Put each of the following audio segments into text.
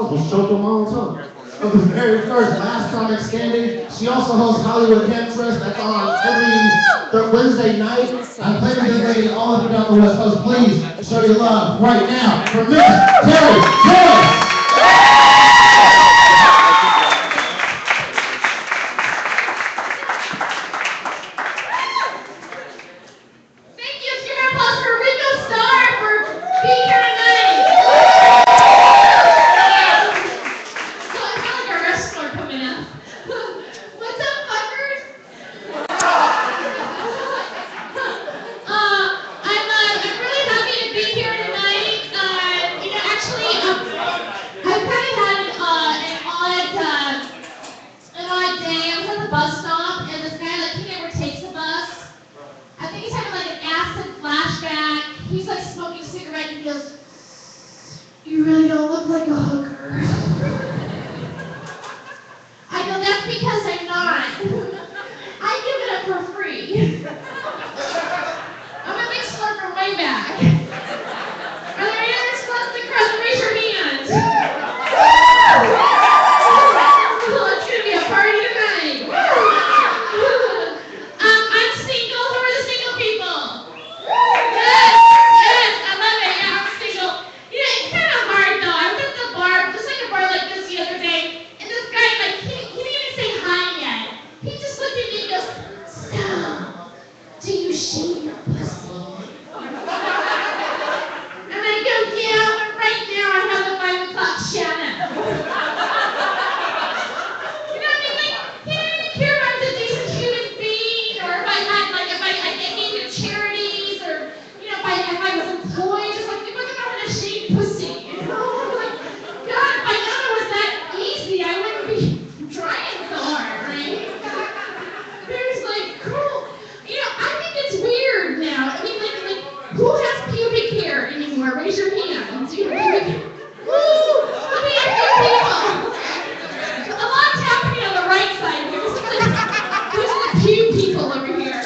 just choked on my own tongue. Of the very first Last Comic Standing. She also hosts Hollywood Hemptress. That's on every Wednesday night. I play with this lady all up and down the West Coast. Please show your love right now for Miss Tere Joyce. You really don't look like a hooker. I go, that's because I'm not. I give it up for free. I'm a big slut from way back. Are there any other sluts that cross? Raise your hands. Oh, it's gonna be a party tonight. I'm single. Who are the single people? Yes, I love it. Yeah, I'm single. You know, it's kind of hard though. I was at the bar, just like a bar like this the other day, and this guy, like, he didn't even say hi yet. He just looked at me and goes, "So, do you shave your pussy?" And I go, "Yeah, but right now I have a 5 o'clock shadow." You know what I mean? Like, he didn't even care if I was a decent human being, or if I had, like, if I gave to charities, or, you know, if I was employed, just like, look at having a shaved pussy, you know? Like, God, if I thought it was that easy, I wouldn't be trying so hard, right? There's like, cool. You know, I think it's weird now. I mean, like, who has pubic hair anymore? Raise your hands. You know, pubic hair. Woo! Let me have few people. A lot's happening on the right side here. This is like, those are the pube people over here.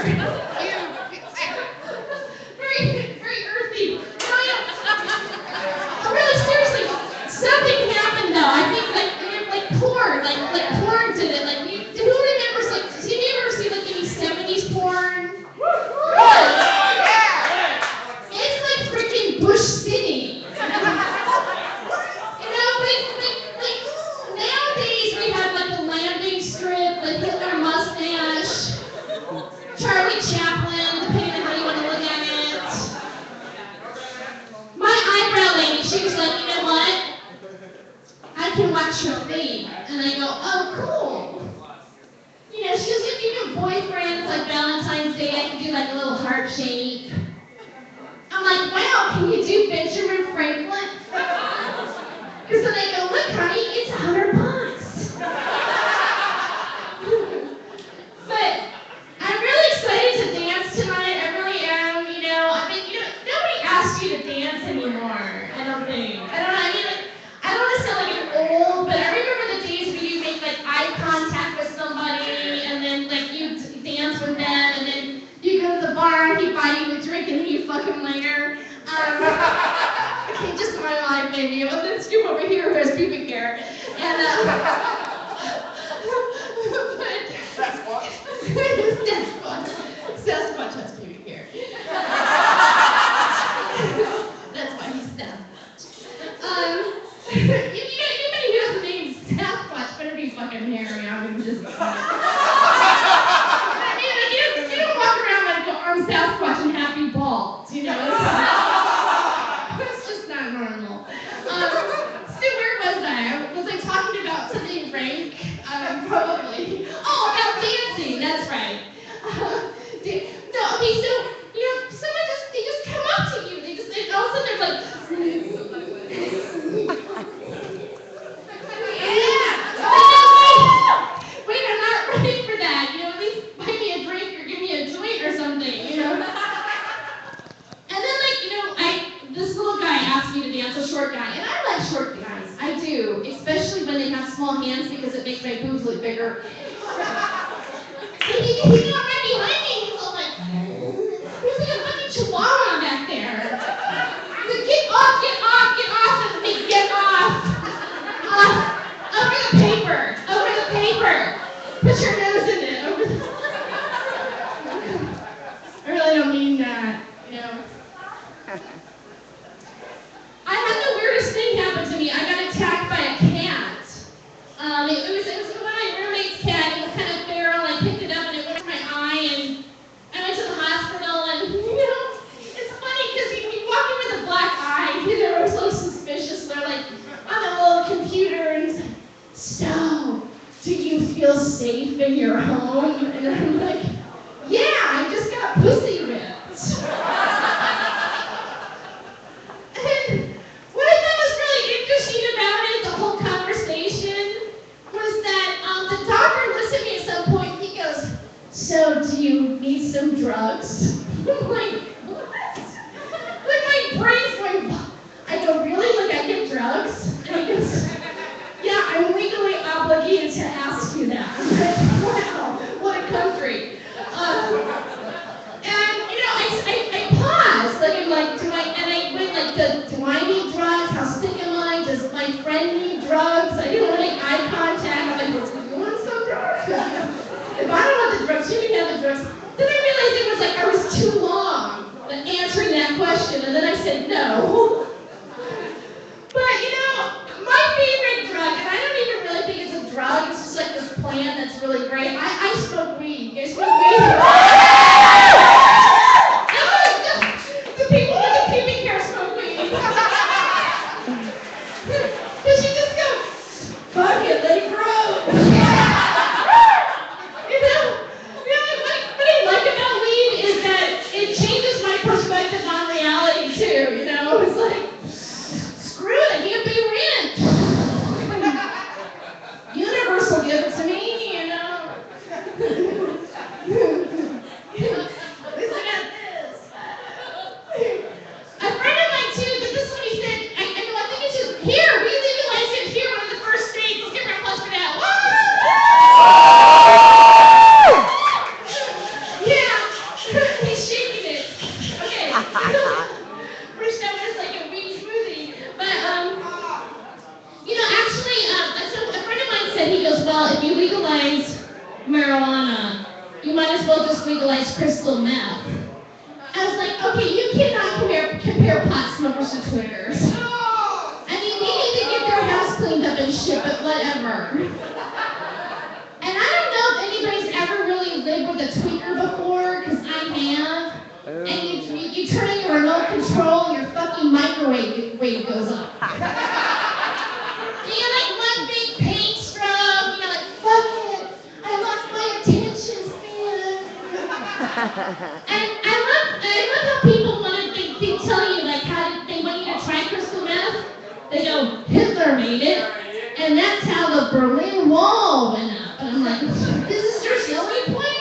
Very, very earthy. No, really, seriously, something happened though. I think like porn, like porn did it. Like, who remembers, like, did you ever see like any 70s porn? It's like freaking Bush City. You know, but like nowadays we have like a landing strip, like Hitler mustache, Charlie Chaplin, depending on how you want to look at it. My eyebrow lady, she was like, you know what? I can watch your feed. And I go, oh, cool. You know, she goes, if you do boyfriends like Valentine's Day, I can do like a little heart shape. I'm like, wow, can you do Benjamin Franklin? Because then they go, look, honey, it's $100. But I'm really excited to dance tonight. I really am. You know, I mean, you know, nobody asks you to dance anymore. I don't think. I don't know. I mean, like, I don't want to sound like I'm old, but I remember the days where you make like eye contact with somebody, and then like you dance with them, and then you go to the bar and he buy you a drink, and then you fuck him later. Okay, just my life, maybe. Well, this dude over here who has pubic hair, and but Sasquatch has pubic hair. That's why he's Sasquatch. Anybody who has the name Sasquatch better be fucking hairy. I mean, just. You don't walk around like I'm Sasquatch and happy bald. You know, it's just not normal. So where was I? Was I talking about something rank? Probably. Oh, about dancing. That's right. No, okay, so, you know, someone they just come up to you. All of a sudden they're like, yeah. Wait, I'm not ready for that. You know, at least buy me a drink or give me a joint or something, you know. And then, like, you know, this little guy asked me to dance, a short guy, and I like short guys. I do, especially when they have small hands because it makes my boobs look bigger. So he got right behind me, he's all like, he's like a fucking chihuahua back there. He's like, get off of me, get off. safe in your home? And I'm like, yeah, I just got pussy whipped. And what I thought was really interesting about it, the whole conversation, was that the doctor looks at me at some point and he goes, so do you need some drugs? I'm like, what? Like my brain's going, I go, really? Like I get drugs? And he goes, yeah, I'm legally obligated to ask you that. I'm like, wow, what a country. And I paused, like I'm like, and I went like, do I need drugs? How sick am I? Does my friend need drugs? I didn't want to make eye contact. I'm like, do you want some drugs? If I don't want the drugs, you can have the drugs. Then I realized it was like I was too long answering that question, and then I said no. But my favorite drug, and I don't even really think it's a drug, it's just like this plant that's really great. I smoke weed. You guys smoke weed? The people with the pubic hair smoke weed. Because you just go, fuck it, let it grow. What I like about weed is that it changes my perspective on reality too, It's like, screw it, I can't pay rent. Universe will give it to me, At least I got this. A friend of mine too, this is what he said, I think it's just, here, we legalized it here, one of the first states, let's give her applause for that. Yeah, he's shaking it. Okay. First time was like a weed smoothie. But, actually, a friend of mine said, he goes, well, if you legalize marijuana, you might as well just legalize crystal meth. I was like, okay, you cannot compare pot smokers to Twitters. I mean, they need to get their house cleaned up and shit, but whatever. And I don't know if anybody's ever really lived with a tweaker before, because I have. And you turn on your remote control and your fucking microwave wave goes up. You get like one big paint stroke, like, fuck it, I lost my attention span. And I love how people want to, they tell you like how they want you to try crystal meth. They go, Hitler made it, and that's how the Berlin Wall went up. And I'm like, this is your selling point?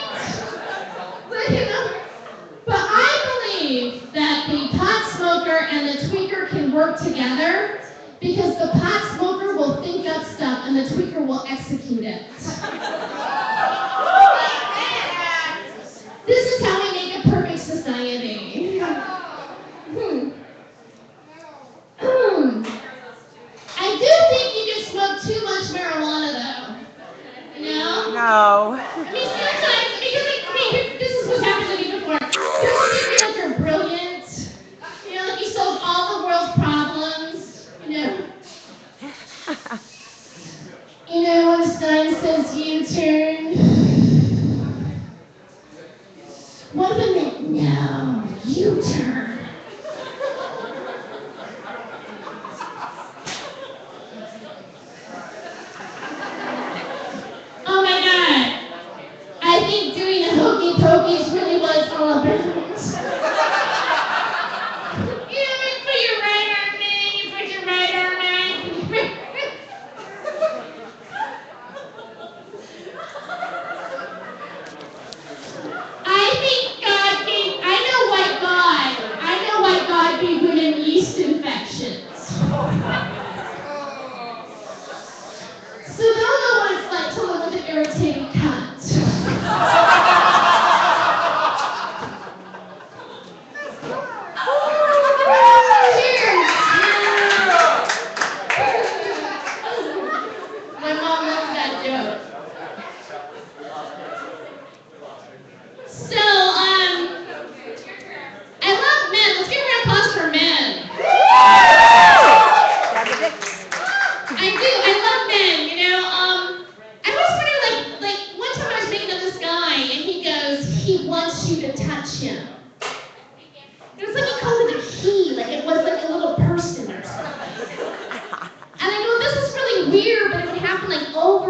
But I believe that the pot smoker and the tweaker can work together because the pot smoker will think up stuff and the tweaker will execute it. This is how we make a perfect society. I do think you can smoke too much marijuana though. No. I mean, sometimes, this is what's happened to me before. Don't you feel like you're brilliant? Like you solve all the world's problems, when Stein says U-turn. What if it meant no, U-turn? Oh my God. I think doing the hokey pokeys really was all about it. You put your right arm in, you put your right arm out.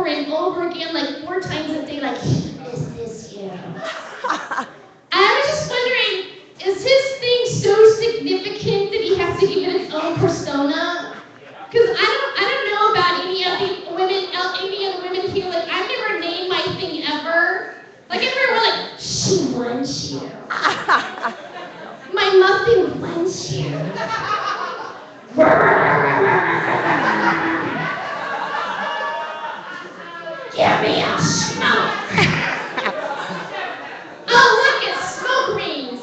over and over again, like 4 times a day, like, he missed this year. I was just wondering, is his thing so significant that he has to give it its own persona? Because I don't know about any of the women here. Like, I've never named my thing ever. Like, if we were like, she wants you. My muffin wants you. Give me a smoke. Oh, look, it's smoke rings.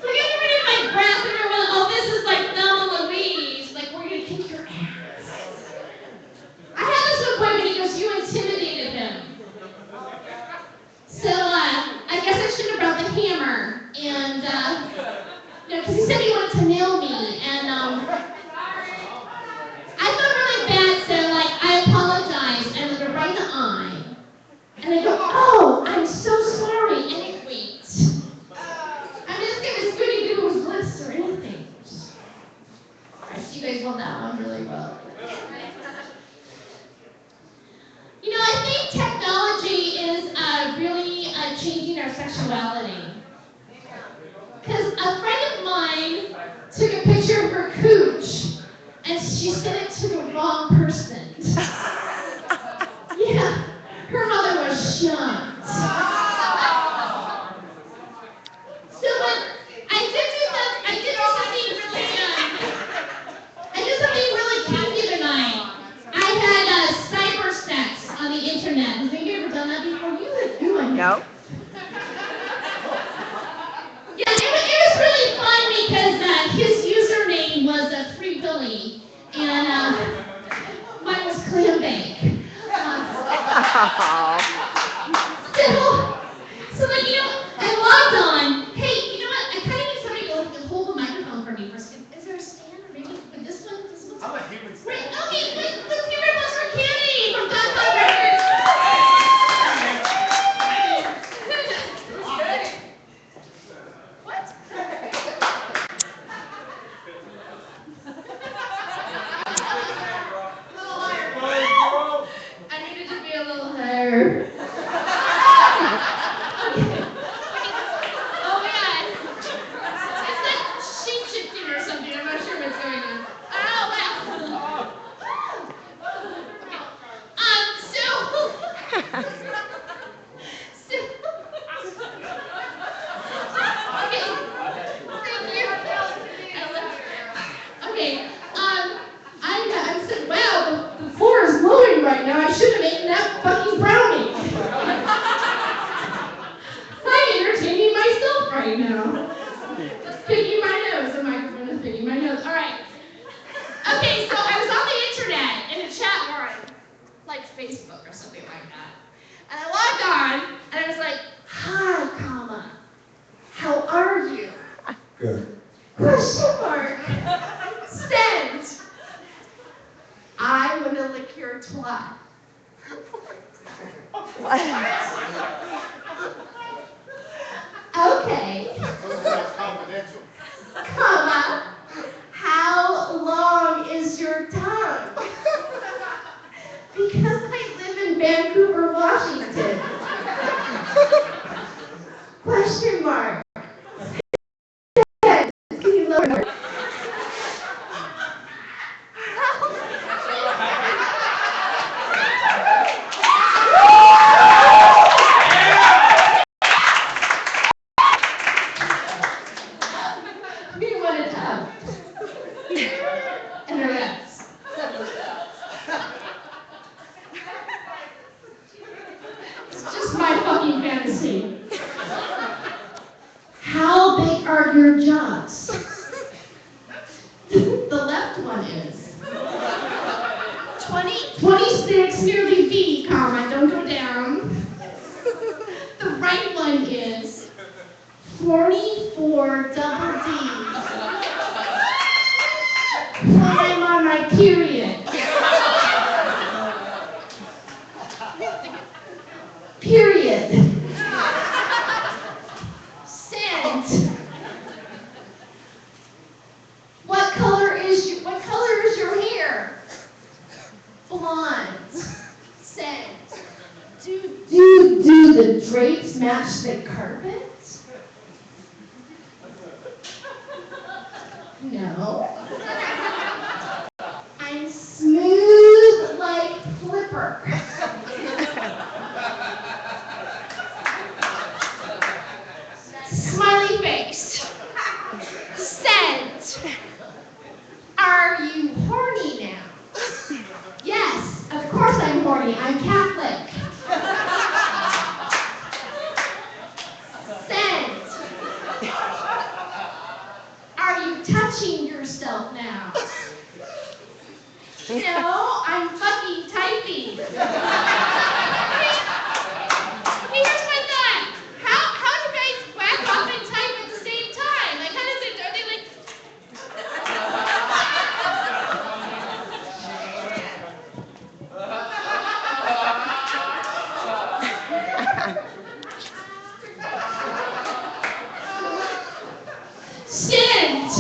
Like, everybody in my breath, and everyone, oh, this is like Thelma Louise. Like, we're gonna kick your ass. I had this one boy when he goes, you intimidated him. So, I guess I should have brought the hammer. And, because he said he wanted to nail me. And, I felt really bad, so, like, I apologized. And I looked right in the eye. And I go, oh, I'm so sorry. And it winked. I'm just gonna Scooby Doo's list or anything. You guys know that one really well. You know, I think technology is really changing our sexuality. Because a friend of mine took a picture of her cooch and she sent it to the wrong person. Yeah, her mother was shocked. So I did something really kinky tonight. I had cyber sex on the internet. Has anybody ever done that before? You were doing No. Yeah, it was really fun because his username was Free Billy and mine was Clambake. So like, I logged on. Hey, you know what? I kind of need somebody to hold the microphone for me for a second. Is there a stand or maybe with this one? I'm a human stand. Right, okay, let's give it up for Kenny from Top 5 Records. What? A little higher. I needed to be a little higher. Oh yeah. It's like shape-shifting or something. I'm not sure what's going on. Oh wow. Okay. Thank you. Okay. I said, wow, the floor is glowing right now. I should have eaten that fucking brownie. I'm entertaining myself right now. Picking my nose. The microphone is picking my nose. All right. Okay, so I was on the internet in a chat room, like Facebook or something like that. And I logged on, and I was like, hi, comma, how are you? Good. Question mark. Send. I want to lick your twat. Okay. Confidential. Comma. How long is your tongue? Because I live in Vancouver, Washington. Question mark. Can you lower? We want it up. And the rest. It's just my fucking fantasy. How big are your jobs? The left one is 26, nearly V, comma, don't go down. The right one is 44 double D. When I'm on my period. Period. Send. What color is your hair? the drapes match the carpet? No. I'm smooth like flipper. Smiley face. Scent. Are you horny now? Yes, of course I'm horny. I'm Catholic. Scent. Are you touching yourself now? No, I'm fucking typing. Hey, here's my thought. How do you guys whack off and type at the same time? Like, how does it, are they like... Scent.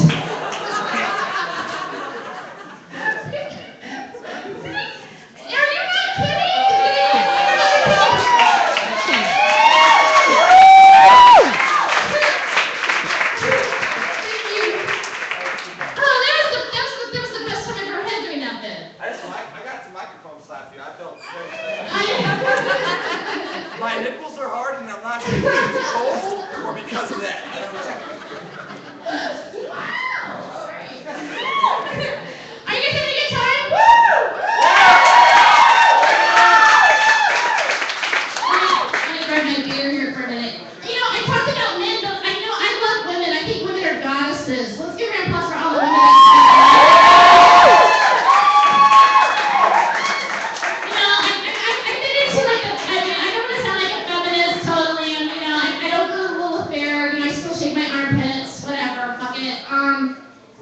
Are you not kidding? Oh, that was the best time I've ever had doing that bit. I got some microphone slap you. I felt straight. I- My nipples are hard and I'm not sure if it's cold or because of that. Wow. Are you guys having a good time? Woo! I'm gonna grab my beer here for a minute. You know, I talked about men, but I love women. I think women are goddesses. Let's give a round of applause for all the women. You know, I've been into like I don't want to sound like a feminist totally, and you know, I don't go to the little affair, you know, I still shave my armpits, whatever, fuck it.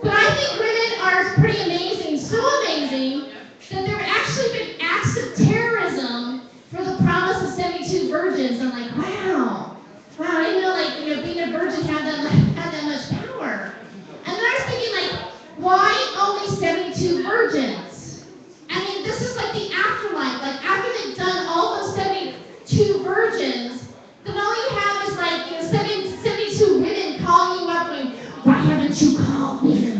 But I think women are pretty amazing, so amazing, that there have actually been acts of terrorism for the promise of 72 virgins. I'm like, wow, I didn't know, like, you know, being a virgin had that much power. And then I was thinking, like, why only 72 virgins? I mean, this is like the afterlife. Like, after they've done all those 72 virgins, then all you have is like, you know, 72 women calling you up going, why haven't you called me?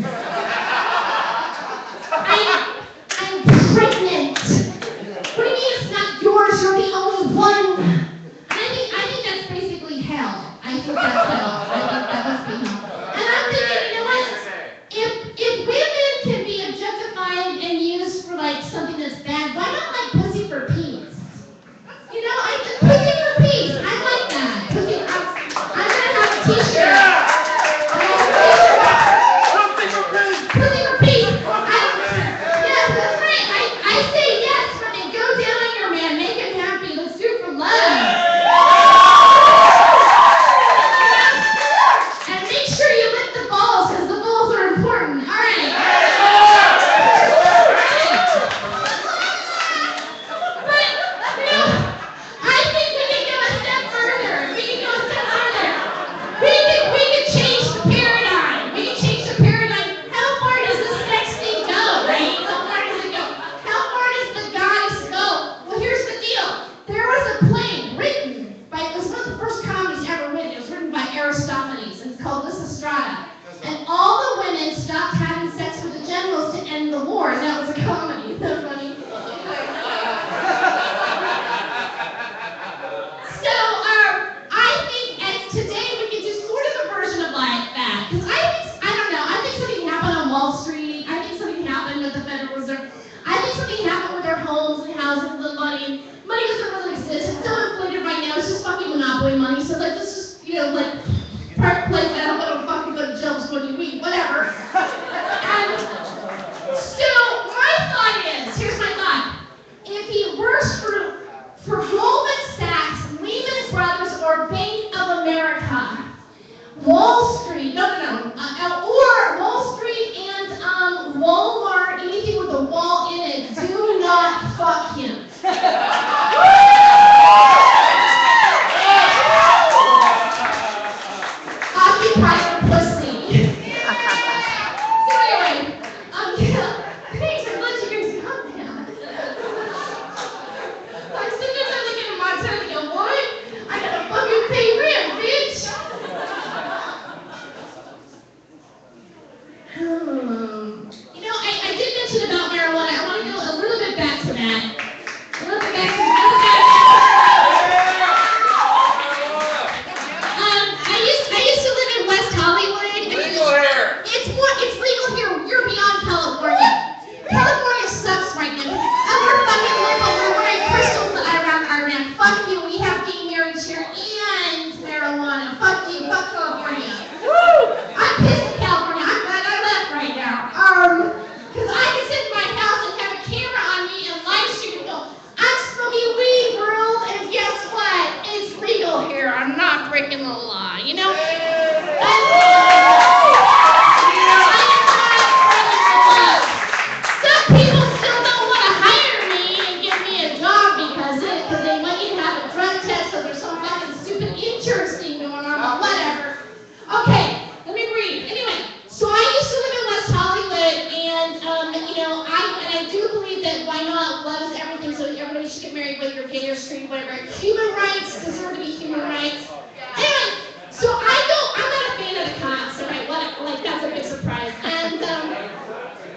I'm pregnant. What do you mean it's not yours? You're the only one. And I think that's basically hell. I think that's hell. I think that must be hell. And I'm thinking, you know what? If women can be objectified and used for like something that's bad, why not like pussy for peace? You know, pussy for peace. I like that. Pussy. I'm gonna have a t-shirt. Something for peace! that why not love is everything, so everybody should get married whether you're gay or straight, whatever. Human rights deserve to be human rights. Anyway, so I'm not a fan of the cops, okay, like that's a big surprise. And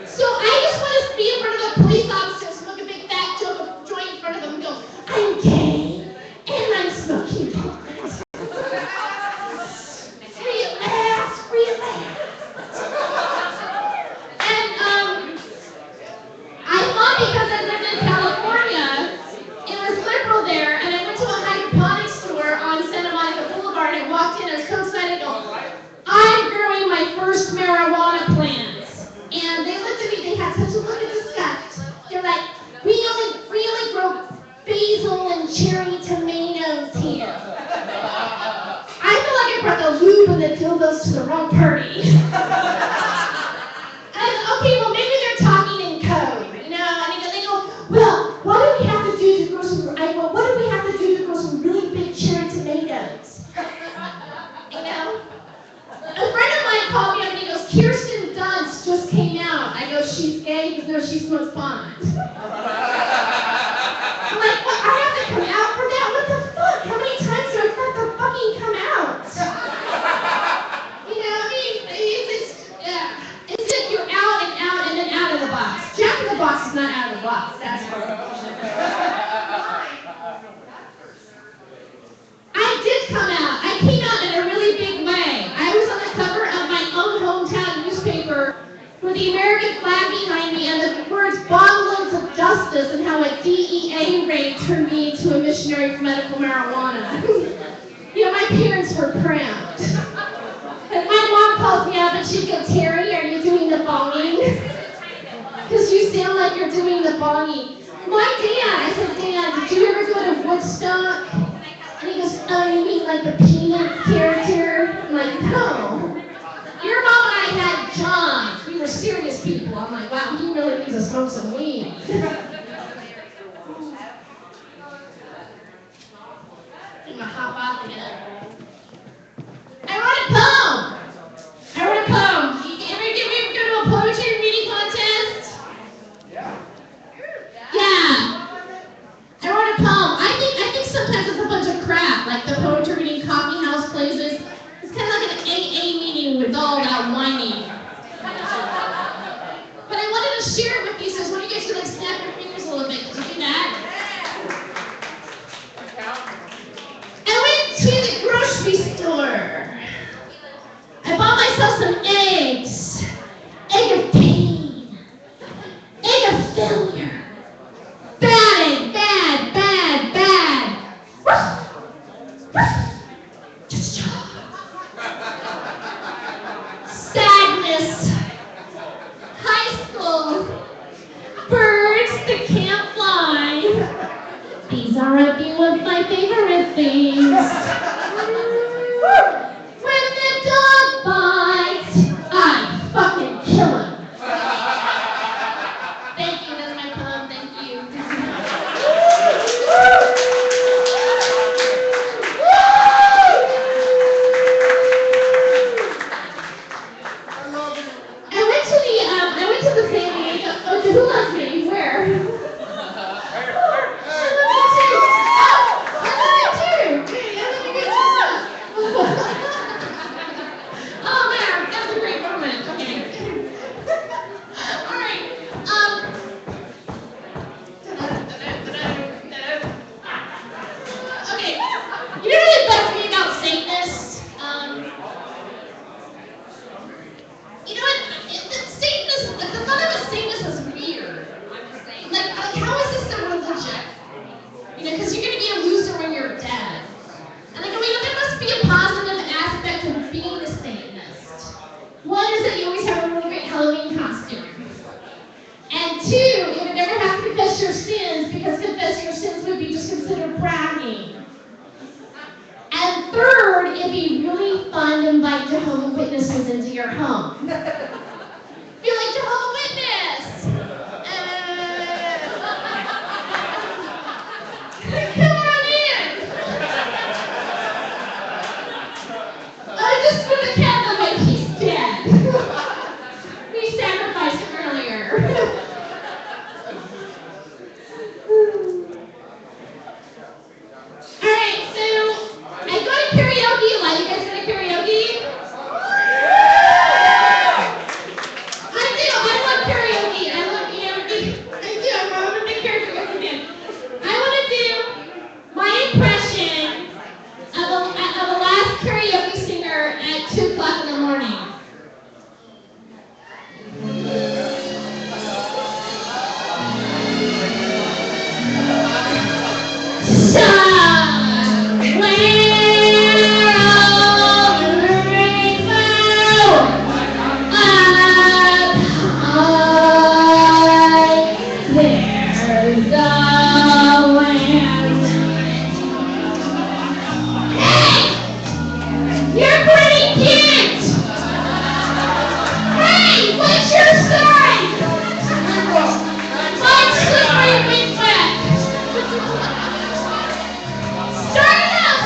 so I just want to be in front of the police officer, smoke a big fat joint in front of them and go, I'm gay, and I'm smoking pot. Relax. And I thought because I lived in California, it was liberal there, and I went to a hydroponics store on Santa Monica Boulevard and walked in, I was so excited, I'm growing my first marijuana plants. And they looked at me, they had such a look of disgust. They're like, we only grow basil and cherry tomatoes here. I feel like I brought the lube and the dildos to the wrong party. Okay, well maybe they're talking in code, you know, and they go, well, what do we have to do to grow some, what do we have to do to grow some really big cherry tomatoes? You know? A friend of mine called me up and he goes, Kirsten Dunst just came out. I go, she's gay? He goes, no, she smokes pot. I'm like, what, I have to come out for that? What the fuck? How many times do I have to fucking come out? You know, I mean, it's that you're out and then out of the box. Jack in the Box is not out of the box. That's what I did come out. I came out in a really big way. I was on the cover of my own hometown newspaper with the American flag behind me and the words "Bongloads of Justice" and how a DEA raid turned me into a missionary for medical marijuana. You know, my parents were proud. And my mom calls me up and she'd go, Terry, are you doing the bonging? Because you sound like you're doing the bonging. My dad, I said, Dad, did you ever go to Woodstock? And he goes, oh, you mean like the Peanuts character? I'm like, no. Your mom and I had jobs. We were serious people. I'm like, wow, he really needs to smoke some weed. I'm gonna hop off again. I wrote a poem. Ever go to a poetry reading contest? Yeah. I wrote a poem. I think sometimes it's a bunch of crap, like the poetry reading coffee house places. It's kind of like an AA meeting with all that whining. But I wanted to share it with you, so when you guys could like snap your fingers a little bit, could you do that? I went to the grocery store. I bought myself some eggs. Egg of pain. Egg of failure. Bad egg, bad. Sadness. High school. Birds that can't fly. These are a few of my favorite things. When the dog bites, I fucking kill him. Thank you, that's my poem, thank you. I went to the San Diego. Oh, who loves me? Where? I love you too. Oh man, that was a great moment. Okay. All right. Okay. You know what bugs me about Satanists? You know what? The thought of a Satanist is weird. Like how is this a religion? You know, because you're going to be a loser when you're dead. And I go, you know, there must be a positive aspect of being a Satanist. One is that you always have a really great Halloween costume. And two, you would never have to confess your sins because confess your sins would be just considered bragging. And third, it'd be really fun to invite Jehovah's Witnesses into your home. Be like, Jehovah's Witness! Come on in! I just put the cat on my he's dead. We sacrificed him earlier. Your